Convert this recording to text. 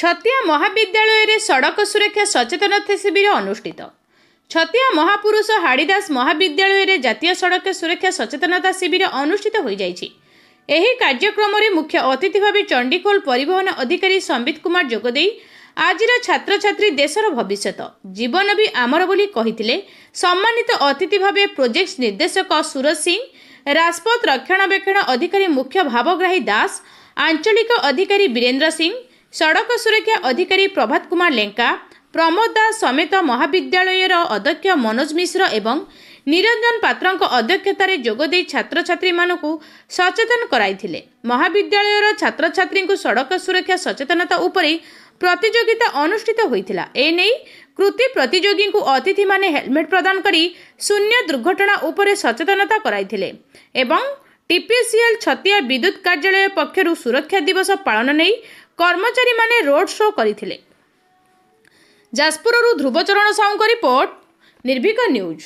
छतिया महाविद्यालय सड़क सुरक्षा सचेतनता शिविर अनुष्ठित। छतिया महापुरुष हाड़ीदास महाविद्यालय जातीय सड़क सुरक्षा सचेतनता शिविर अनुष्ठित हो जाइछि। एही कार्यक्रम रे मुख्य अतिथि भाव चंडीखोल परिवहन अधिकारी संबित कुमार जोगदे आजिर छात्र छात्री देशर भविष्यत जीवन भी आमर बोली कहिथिले। सम्मानित अतिथि भाव प्रोजेक्ट निर्देशक सूरज सिंह, राजपथ रक्षणाबेक्षण अधिकारी मुख्य भावग्राही दास, आंचलिक अधिकारी वीरेंद्र सिंह, सड़क सुरक्षा अधिकारी प्रभात कुमार लेंका, प्रमोद दास समेत महाविद्यालयर अध्यक्ष मनोज मिश्र एवं निरंजन पात्रଙ୍କ अध्यक्षतार जोगदे छात्र छात्री मानकु सचेतन कराइथिले। महाविद्यालयर छात्र छात्री को सड़क सुरक्षा सचेतनता उपरे प्रतियोगिता अनुष्ठित होइथिला। एनै कृति प्रतियोगी को अतिथि माने हेलमेट प्रदान करी शून्य दुर्घटना उपरे सचेतनता कराइथिले एवं टीपीसीएल छतिया विद्युत कार्यालय पक्षरु सुरक्षा दिवस पालन नै कर्मचारी माने रोड शो करथिले। जाजपुररु ध्रुवचरण साउंक रिपोर्ट, निर्भीक न्यूज।